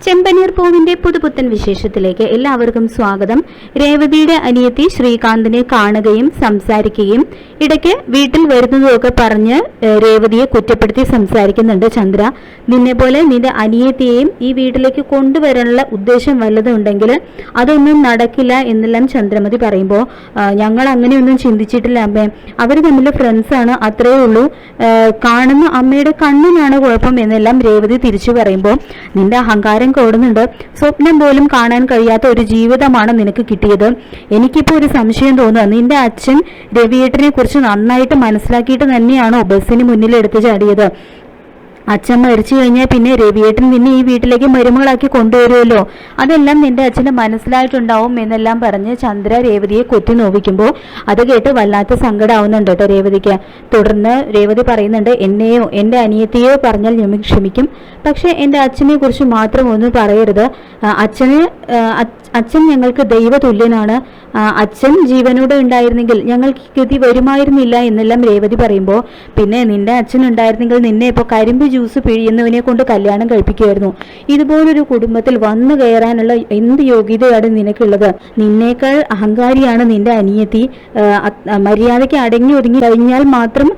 ചെമ്പനീർ പൂവിന്റെ പുതുപുത്തൻ വിശേഷത്തിലേക്ക് എല്ലാവർക്കും സ്വാഗതം. രേവതിയുടെ അനിയത്തി ശ്രീകാന്തിനെ കാണുകയും സംസാരിക്കുകയും ഇടയ്ക്ക് വീട്ടിൽ വരുന്നതൊക്കെ പറഞ്ഞ് രേവതിയെ കുറ്റപ്പെടുത്തി സംസാരിക്കുന്നുണ്ട് ചന്ദ്ര. നിന്നെ പോലെ നിന്റെ അനിയത്തിയെയും ഈ വീട്ടിലേക്ക് കൊണ്ടുവരാനുള്ള ഉദ്ദേശം വല്ലതുണ്ടെങ്കിൽ അതൊന്നും നടക്കില്ല എന്നെല്ലാം ചന്ദ്രമതി പറയുമ്പോൾ ഞങ്ങൾ അങ്ങനെയൊന്നും ചിന്തിച്ചിട്ടില്ല അമ്മേ, അവർ തമ്മിൽ ഫ്രണ്ട്സാണ്, അത്രയേ ഉള്ളൂ, കാണുന്ന അമ്മയുടെ കണ്ണിനാണ് കുഴപ്പം എന്നെല്ലാം രേവതി തിരിച്ചു പറയുമ്പോൾ നിന്റെ അഹങ്കാരം ഓടുന്നുണ്ട്. സ്വപ്നം പോലും കാണാൻ കഴിയാത്ത ഒരു ജീവിതമാണ് നിനക്ക് കിട്ടിയത്. എനിക്കിപ്പോൾ ഒരു സംശയം തോന്നുക, നിന്റെ അച്ഛൻ രവിയേട്ടനെ കുറിച്ച് നന്നായിട്ട് മനസ്സിലാക്കിയിട്ട് തന്നെയാണോ ബസ്സിന് മുന്നിൽ എടുത്തു ചാടിയത്? അച്ഛൻ മരിച്ചു കഴിഞ്ഞാൽ പിന്നെ രവിയേട്ടൻ നിന്നെ ഈ വീട്ടിലേക്ക് മരുമകളാക്കി കൊണ്ടുവരുമല്ലോ, അതെല്ലാം നിന്റെ അച്ഛന് മനസ്സിലായിട്ടുണ്ടാവും എന്നെല്ലാം പറഞ്ഞ് ചന്ദ്ര രേവതിയെ കൊത്തി നോവിക്കുമ്പോൾ അത് കേട്ട് വല്ലാത്ത സങ്കടമാവുന്നുണ്ട് കേട്ടോ രേവതിക്ക്. തുടർന്ന് രേവതി പറയുന്നുണ്ട്, എന്നെയോ എൻ്റെ അനിയത്തിയോ പറഞ്ഞാൽ ഞാൻ ക്ഷമിക്കും, പക്ഷെ എൻ്റെ അച്ഛനെ കുറിച്ച് മാത്രം ഒന്നും പറയരുത്. അച്ഛൻ ഞങ്ങൾക്ക് ദൈവതുല്യനാണ്. അച്ഛൻ ജീവനോടെ ഉണ്ടായിരുന്നെങ്കിൽ ഞങ്ങൾക്ക് ഗതി വരുമായിരുന്നില്ല എന്നെല്ലാം രേവതി പറയുമ്പോൾ പിന്നെ നിന്റെ അച്ഛൻ ഉണ്ടായിരുന്നെങ്കിൽ നിന്നെ ഇപ്പോൾ കരിമ്പ് ജ്യൂസ് പിഴിയുന്നവനെ കൊണ്ട് കല്യാണം കഴിപ്പിക്കുമായിരുന്നു. ഇതുപോലൊരു കുടുംബത്തിൽ വന്നു കയറാനുള്ള എന്ത് യോഗ്യതയാണ് നിനക്കുള്ളത്? നിന്നേക്കാൾ അഹങ്കാരിയാണ് നിന്റെ അനിയത്തി. മര്യാദയ്ക്ക് അടങ്ങി ഒതുങ്ങി കഴിഞ്ഞാൽ മാത്രം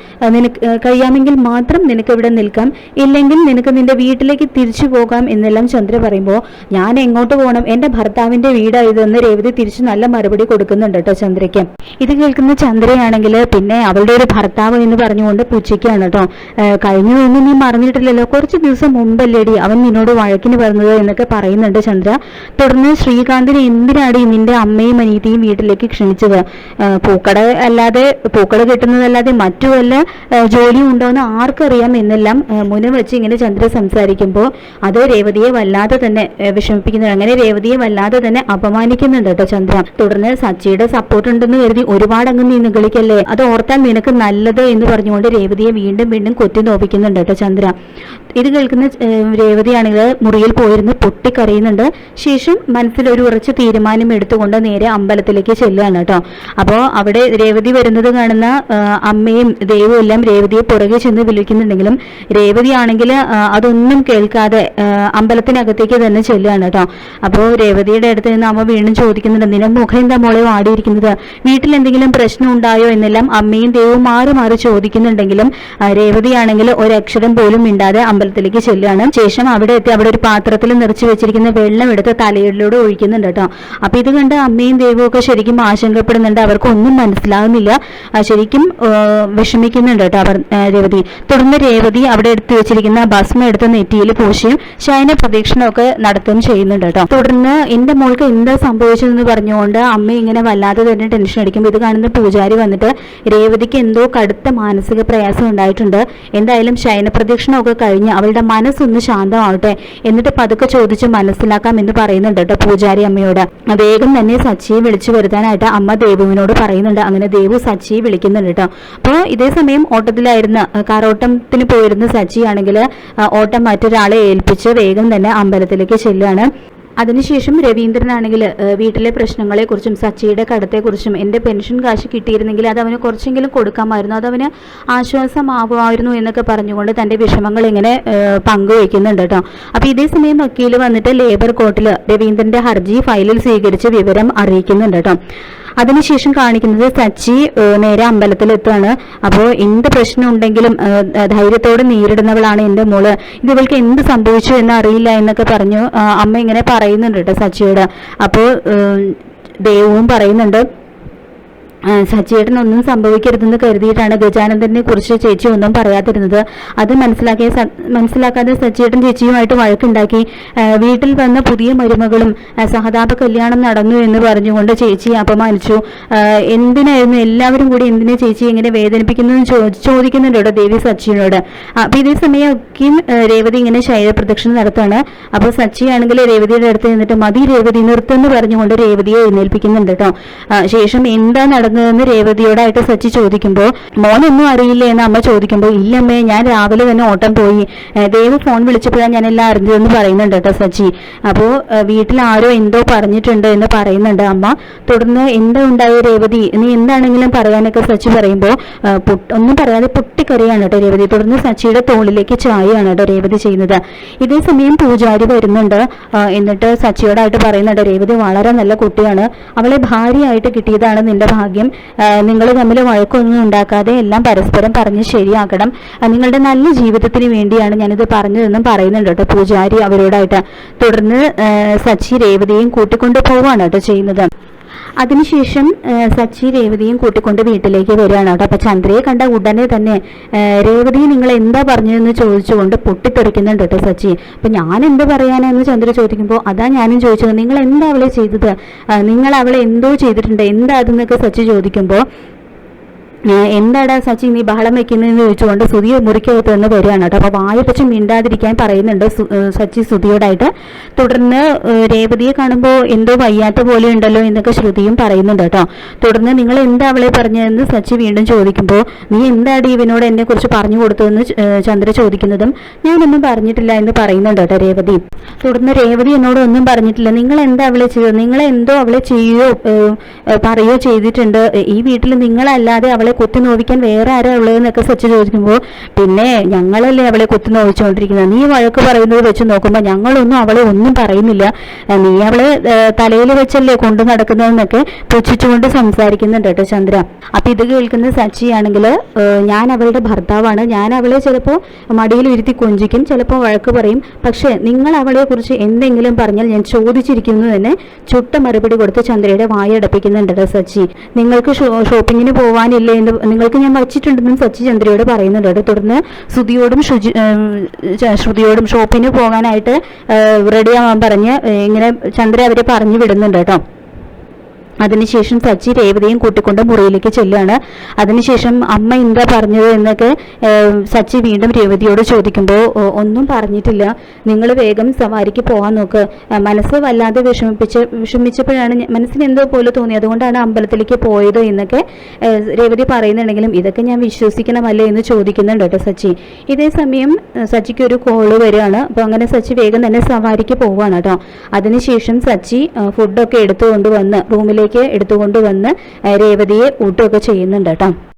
കഴിയാമെങ്കിൽ മാത്രം നിനക്ക് ഇവിടെ നിൽക്കാം, ഇല്ലെങ്കിൽ നിനക്ക് നിന്റെ വീട്ടിലേക്ക് തിരിച്ചു പോകാം എന്നെല്ലാം ചന്ദ്ര പറയുമ്പോൾ ഞാൻ എങ്ങോട്ട് പോകണം, എൻ്റെ ഭർത്താവിൻ്റെ വീടായതെന്ന് രേവതി തിരിച്ചു നല്ല മറുപടി കൊടുക്കുന്നുണ്ട് കേട്ടോ ചന്ദ്രയ്ക്ക്. ഇത് കേൾക്കുന്ന ചന്ദ്രയാണെങ്കിൽ പിന്നെ അവളുടെ ഒരു ഭർത്താവ് എന്ന് പറഞ്ഞുകൊണ്ട് പുച്ഛിക്കുകയാണ് കേട്ടോ. കഴിഞ്ഞു എന്ന് നീ മറന്നിട്ടില്ലല്ലോ, കുറച്ച് ദിവസം മുമ്പല്ലേടി അവൻ നിന്നോട് വഴക്കിന് പറഞ്ഞത് എന്നൊക്കെ പറയുന്നുണ്ട് ചന്ദ്ര. തുടർന്ന് ശ്രീകാന്തിനെ എന്തിനാടി നിന്റെ അമ്മയും അനിയത്തിയും വീട്ടിലേക്ക് ക്ഷണിച്ചത്? പൂക്കട കിട്ടുന്നതല്ലാതെ മറ്റു വല്ല ജോലിയും ഉണ്ടോയെന്ന് ആർക്കറിയാം എന്നെല്ലാം മുന്നിൽ വെച്ച് ഇങ്ങനെ ചന്ദ്ര സംസാരിക്കുമ്പോൾ അത് രേവതിയെ വല്ലാതെ തന്നെ വിഷമിപ്പിക്കുന്നുണ്ട്. അങ്ങനെ രേവതിയെ വല്ലാതെ തന്നെ അപമാനിക്കുന്നുണ്ട് കേട്ടോ ചന്ദ്ര. തുടർന്ന് സച്ചിയുടെ സപ്പോർട്ട് ഉണ്ടെന്ന് കരുതി ഒരുപാട് അങ്ങ് നീ നിഗളിക്കല്ലേ, അത് ഓർത്താൽ നിനക്ക് നല്ലത് എന്ന് പറഞ്ഞുകൊണ്ട് രേവതിയെ വീണ്ടും വീണ്ടും കൊത്തി നോപ്പിക്കുന്നുണ്ട് കേട്ടോ ചന്ദ്ര. ഇത് കേൾക്കുന്ന രേവതിയാണെങ്കിൽ മുറിയിൽ പോയിരുന്ന് പൊട്ടിക്കരയുന്നുണ്ട്. ശേഷം മനസ്സിൽ ഒരു ഉറച്ച തീരുമാനം എടുത്തുകൊണ്ട് നേരെ അമ്പലത്തിലേക്ക് ചെല്ലുകയാണ് കേട്ടോ. അപ്പോൾ അവിടെ രേവതി വരുന്നത് കാണുന്ന അമ്മയും ദേവും എല്ലാം രേവതിയെ പുറകെ ചെന്ന് വിളിക്കുന്നുണ്ടെങ്കിലും രേവതി ആണെങ്കിൽ അതൊന്നും കേൾക്കാതെ അമ്പലത്തിനകത്തേക്ക് തന്നെ ചെല്ലുകയാണ് കേട്ടോ. അപ്പോൾ രേവതിയുടെ അടുത്ത് നിന്ന് അമ്മ വീണ്ടും ചോദിക്കുന്നുണ്ട്, നിന്റെ മുഖം എന്താ മോളെ വാടിയിരിക്കുന്നത്, വീട്ടിൽ എന്തെങ്കിലും പ്രശ്നം ഉണ്ടായോ എന്നെല്ലാം അമ്മയും ദേവും മാറി മാറി ചോദിക്കുന്നുണ്ടെങ്കിലും രേവതിയാണെങ്കിൽ ഒരക്ഷരം പോലും മിണ്ടാതെ അമ്പലത്തിലേക്ക് ചെല്ലുകയാണ്. ശേഷം അവിടെ എത്തി അവിടെ ഒരു പാത്രത്തിൽ നിറച്ചു വെച്ചിരിക്കുന്ന വെള്ളം എടുത്ത് തലയിലൂടെ ഒഴിക്കുന്നുണ്ട് കേട്ടോ. അപ്പൊ ഇത് കണ്ട് അമ്മയും ദേവും ഒക്കെ ശരിക്കും ആശങ്കപ്പെടുന്നുണ്ട്. അവർക്കൊന്നും മനസ്സിലാകുന്നില്ല, ശരിക്കും വിഷമിക്കുന്നുണ്ട് കേട്ടോ അവർ രേവതി. തുടർന്ന് രേവതി അവിടെ എടുത്തു വെച്ചിരിക്കുന്ന ഭസ്മം എടുത്ത് നെറ്റിയിൽ പൂശിയും ശയന പ്രദക്ഷിണമൊക്കെ നടത്തുകയും ചെയ്യുന്നുണ്ട് കേട്ടോ. തുടർന്ന് എന്റെ മോൾക്ക് എന്താ സംഭവിച്ചതെന്ന് പറഞ്ഞുകൊണ്ട് അമ്മ ഇങ്ങനെ വല്ലാതെ തന്നെ ടെൻഷൻ അടിക്കുമ്പോൾ ഇത് കാണുന്ന പൂജാരി വന്നിട്ട് രേവതിക്ക് എന്തോ കടുത്ത മാനസിക പ്രയാസം ഉണ്ടായിട്ടുണ്ട്, എന്തായാലും ശയന പ്രദക്ഷിണമൊക്കെ കഴിഞ്ഞ് അവളുടെ മനസ്സൊന്ന് ശാന്തമാവട്ടെ, എന്നിട്ട് പതുക്കെ ചോദിച്ച് മനസ്സിലാക്കാം എന്ന് പറയുന്നുണ്ട് കേട്ടോ പൂജാരി അമ്മയോട്. വേഗം തന്നെ സച്ചിയെ വിളിച്ചു വരുത്താനായിട്ട് അമ്മ ദേവുവിനോട് പറയുന്നുണ്ട്. അങ്ങനെ ദേവു സച്ചിയെ വിളിക്കുന്നുണ്ട് കേട്ടോ. അപ്പോൾ ഇതേ സമയം ഓട്ടത്തിലായിരുന്ന കാറോട്ടത്തിന് പോയിരുന്ന സച്ചിയാണെങ്കിൽ ഓട്ടം മറ്റൊരാളെ ഏൽപ്പിച്ച് വേഗം തന്നെ അമ്പലത്തിലേക്ക് ചെല്ലുകയാണ്. അതിനുശേഷം രവീന്ദ്രനാണെങ്കിൽ വീട്ടിലെ പ്രശ്നങ്ങളെക്കുറിച്ചും സച്ചിയുടെ കടത്തെക്കുറിച്ചും എൻ്റെ പെൻഷൻ കാശ് കിട്ടിയിരുന്നെങ്കിൽ അത് അവന് കുറച്ചെങ്കിലും കൊടുക്കാമായിരുന്നു, അതവന് ആശ്വാസമാകുമായിരുന്നു എന്നൊക്കെ പറഞ്ഞുകൊണ്ട് തൻ്റെ വിഷമങ്ങൾ ഇങ്ങനെ പങ്കുവയ്ക്കുന്നുണ്ട് കേട്ടോ. അപ്പോൾ ഇതേ സമയം വക്കീൽ വന്നിട്ട് ലേബർ കോർട്ടിൽ രവീന്ദ്രൻ്റെ ഹർജി ഫയലിൽ സ്വീകരിച്ച് വിവരം അറിയിക്കുന്നുണ്ട് കേട്ടോ. അതിനുശേഷം കാണിക്കുന്നത് സച്ചി നേരെ അമ്പലത്തിലെത്തുകയാണ്. അപ്പോൾ എന്ത് പ്രശ്നം ഉണ്ടെങ്കിലും ധൈര്യത്തോടെ നേരിടുന്നവളാണ് എൻ്റെ മോള്, ഇവൾക്ക് എന്ത് സംഭവിച്ചു എന്ന് അറിയില്ല എന്നൊക്കെ പറഞ്ഞു അമ്മ ഇങ്ങനെ പറയുന്നുണ്ട് കേട്ടോ സച്ചിയോട്. അപ്പോൾ ദേവും പറയുന്നുണ്ട്, സച്ചിയേട്ടനൊന്നും സംഭവിക്കരുതെന്ന് കരുതിയിട്ടാണ് ഗജാനന്ദനെ കുറിച്ച് ചേച്ചി ഒന്നും പറയാതിരുന്നത്. അത് മനസ്സിലാക്കാതെ സച്ചിയേട്ടൻ ചേച്ചിയുമായിട്ട് വഴക്കുണ്ടാക്കി. വീട്ടിൽ വന്ന പുതിയ മരുമകളും സഹതാപ കല്യാണം നടന്നു എന്ന് പറഞ്ഞുകൊണ്ട് ചേച്ചിയെ അപമാനിച്ചു. എന്തിനായിരുന്നു എല്ലാവരും കൂടി എന്തിനാ ചേച്ചി ഇങ്ങനെ വേദനിപ്പിക്കുന്നതെന്ന് ചോദിക്കുന്നുണ്ട് കേട്ടോ ദേവി സച്ചിയോട്. അപ്പൊ ഇതേ സമയമൊക്കെയും രേവതി ഇങ്ങനെ ശൈലപ്രദക്ഷിണം നടത്തുകയാണ്. അപ്പോൾ സച്ചിയാണെങ്കിൽ രേവതിയുടെ അടുത്ത് നിന്നിട്ട് മതി രേവതി, നിർത്തുമെന്ന് പറഞ്ഞുകൊണ്ട് രേവതിയെ എഴുന്നേൽപ്പിക്കുന്നുണ്ട് കേട്ടോ. ശേഷം എന്താ നടന്നത് നടന്നതെന്ന് രേവതിയോടായിട്ട് സച്ചി ചോദിക്കുമ്പോൾ മോനൊന്നും അറിയില്ലേ എന്ന് അമ്മ ചോദിക്കുമ്പോൾ ഇല്ലമ്മേ, ഞാൻ രാവിലെ തന്നെ ഓട്ടം പോയി, ദേവ് ഫോൺ വിളിച്ചപ്പോഴാണ് ഞാൻ എല്ലാം അറിഞ്ഞതെന്ന് പറയുന്നുണ്ട് കേട്ടോ സച്ചി. അപ്പോൾ വീട്ടിൽ ആരോ എന്തോ പറഞ്ഞിട്ടുണ്ട് എന്ന് പറയുന്നുണ്ട് അമ്മ. തുടർന്ന് എന്താ ഉണ്ടായ രേവതി, നീ എന്താണെങ്കിലും പറയാനൊക്കെ സച്ചി പറയുമ്പോൾ ഒന്നും പറയാതെ പൊട്ടിക്കറിയാണ് കേട്ടോ രേവതി. തുടർന്ന് സച്ചിയുടെ തോളിലേക്ക് ചായയാണ് കേട്ടോ രേവതി ചെയ്യുന്നത്. ഇതേ സമയം പൂജാരി വരുന്നുണ്ട്. എന്നിട്ട് സച്ചിയോടായിട്ട് പറയുന്നുണ്ട്, രേവതി വളരെ നല്ല കുട്ടിയാണ്, അവളെ ഭാര്യയായിട്ട് കിട്ടിയതാണ് നിന്റെ ഭാഗ്യം, നിങ്ങൾ തമ്മിൽ വഴക്കൊന്നും ഉണ്ടാക്കാതെ എല്ലാം പരസ്പരം പറഞ്ഞ് ശരിയാക്കണം, നിങ്ങളുടെ നല്ല ജീവിതത്തിന് വേണ്ടിയാണ് ഞാനിത് പറഞ്ഞതെന്നും പറയുന്നുണ്ട് കേട്ടോ പൂജാരി അവരോടായിട്ട്. തുടർന്ന് സച്ചി രേവതിയും കൂട്ടിക്കൊണ്ട് പോവാണ് കേട്ടോ ചെയ്യുന്നത്. അതിനുശേഷം സച്ചി രേവതിയും കൂട്ടിക്കൊണ്ട് വീട്ടിലേക്ക് വരികയാണ് കേട്ടോ. അപ്പൊ ചന്ദ്രയെ കണ്ട ഉടനെ തന്നെ രേവതി നിങ്ങൾ എന്താ പറഞ്ഞതെന്ന് ചോദിച്ചുകൊണ്ട് പൊട്ടിത്തെറിക്കുന്നുണ്ട് കേട്ടോ സച്ചി. അപ്പൊ ഞാൻ എന്ത് പറയാനാന്ന് ചന്ദ്ര ചോദിക്കുമ്പോൾ അതാ ഞാനും ചോദിച്ചത്, നിങ്ങൾ എന്താ അവളെ ചെയ്തത്, നിങ്ങൾ അവളെ എന്തോ ചെയ്തിട്ടുണ്ട്, എന്താ അതെന്നൊക്കെ സച്ചി ചോദിക്കുമ്പോൾ എന്താടാ സച്ചി നീ ബഹളം വെക്കുന്നതെന്ന് ചോദിച്ചുകൊണ്ട് സുധി മുറിക്കകത്ത് നിന്ന് വരികയാണ് കേട്ടോ. അപ്പോൾ വായപ്പച്ച് മിണ്ടാതിരിക്കാൻ പറയുന്നുണ്ട് സച്ചി ശ്രുതിയോടായിട്ട്. തുടർന്ന് രേവതിയെ കാണുമ്പോൾ എന്തോ വയ്യാത്ത പോലെ ഉണ്ടല്ലോ എന്നൊക്കെ ശ്രുതിയും പറയുന്നുണ്ട് കേട്ടോ. തുടർന്ന് നിങ്ങൾ എന്താ അവളെ പറഞ്ഞതെന്ന് സച്ചി വീണ്ടും ചോദിക്കുമ്പോൾ നീ എന്താടി ഇവനോട് എന്നെ കുറിച്ച് പറഞ്ഞു കൊടുത്തതെന്ന് ചന്ദ്ര ചോദിക്കുന്നതും ഞാനൊന്നും പറഞ്ഞിട്ടില്ല എന്ന് പറയുന്നുണ്ട് കേട്ടോ രേവതി. തുടർന്ന് രേവതി എന്നോട് ഒന്നും പറഞ്ഞിട്ടില്ല, നിങ്ങൾ എന്താ അവളെ ചെയ്തത്, നിങ്ങളെന്തോ അവളെ ചെയ്യുകയോ പറയുകയോ ചെയ്തിട്ടുണ്ട്, ഈ വീട്ടിൽ നിങ്ങളല്ലാതെ അവളെ കുത്തി നോവിക്കാൻ വേറെ ആരാ ഉള്ളതെന്നൊക്കെ സച്ചി ചോദിക്കുമ്പോൾ പിന്നെ ഞങ്ങളല്ലേ അവളെ കുത്തി നോവിച്ചുകൊണ്ടിരിക്കുന്നത്, നീ വഴക്ക് പറയുന്നത് വെച്ച് നോക്കുമ്പോൾ ഞങ്ങളൊന്നും അവളെ ഒന്നും പറയുന്നില്ല, നീ അവളെ തലയിൽ വെച്ചല്ലേ കൊണ്ടു നടക്കുന്നതെന്നൊക്കെ പുച്ഛിച്ചുകൊണ്ട് സംസാരിക്കുന്നുണ്ട് കേട്ടോ ചന്ദ്ര. അപ്പൊ ഇത് കേൾക്കുന്ന സച്ചിയാണെങ്കിൽ ഞാൻ അവളുടെ ഭർത്താവാണ്, ഞാൻ അവളെ ചിലപ്പോൾ മടിയിൽ ഇരുത്തി കൊഞ്ചിക്കും, ചിലപ്പോൾ വഴക്ക് പറയും, പക്ഷെ നിങ്ങൾ അവളെ കുറിച്ച് എന്തെങ്കിലും പറഞ്ഞാൽ ഞാൻ ചോദിച്ചിരിക്കുന്നു തന്നെ ചുട്ട മറുപടി കൊടുത്ത് ചന്ദ്രയുടെ വായടപ്പിക്കുന്നുണ്ട് കേട്ടോ സച്ചി. നിങ്ങൾക്ക് ഷോപ്പിങ്ങിന് പോവാനില്ലേ എന്ന് നിങ്ങൾക്ക് ഞാൻ വച്ചിട്ടുണ്ടെന്നും സച്ചി ചന്ദ്രയോട് പറയുന്നുണ്ട് കേട്ടോ. തുടർന്ന് ശ്രുതിയോടും ഷോപ്പിന് പോകാനായിട്ട് റെഡിയാവാൻ പറഞ്ഞ് ഇങ്ങനെ ചന്ദ്ര അവരെ പറഞ്ഞു വിടുന്നുണ്ട് കേട്ടോ. അതിനുശേഷം സച്ചി രേവതിയും കൂട്ടിക്കൊണ്ട് മുറിയിലേക്ക് ചെല്ലുകയാണ്. അതിനുശേഷം അമ്മ എന്താ പറഞ്ഞത് എന്നൊക്കെ സച്ചി വീണ്ടും രേവതിയോട് ചോദിക്കുമ്പോൾ ഒന്നും പറഞ്ഞിട്ടില്ല, നിങ്ങൾ വേഗം സവാരിക്ക് പോകാൻ നോക്ക്, മനസ്സ് വല്ലാതെ വിഷമിച്ചപ്പോഴാണ് മനസ്സിന് എന്തോ പോലെ തോന്നി, അതുകൊണ്ടാണ് അമ്പലത്തിലേക്ക് പോയത് എന്നൊക്കെ രേവതി പറയുന്നുണ്ടെങ്കിലും ഇതൊക്കെ ഞാൻ വിശ്വസിക്കണമല്ലേ എന്ന് ചോദിക്കുന്നുണ്ട് കേട്ടോ സച്ചി. ഇതേ സമയം സച്ചിക്ക് ഒരു കോള് വരികയാണ്. അപ്പോൾ അങ്ങനെ സച്ചി വേഗം തന്നെ സവാരിക്ക് പോവുകയാണ് കേട്ടോ. അതിനുശേഷം സച്ചി ഫുഡൊക്കെ എടുത്തുകൊണ്ട് വന്ന് റൂമിലേക്ക് എടുത്തുകൊണ്ട് വന്ന് രേവതിയെ ഊട്ടുമൊക്കെ ചെയ്യുന്നുണ്ട് കേട്ടോ.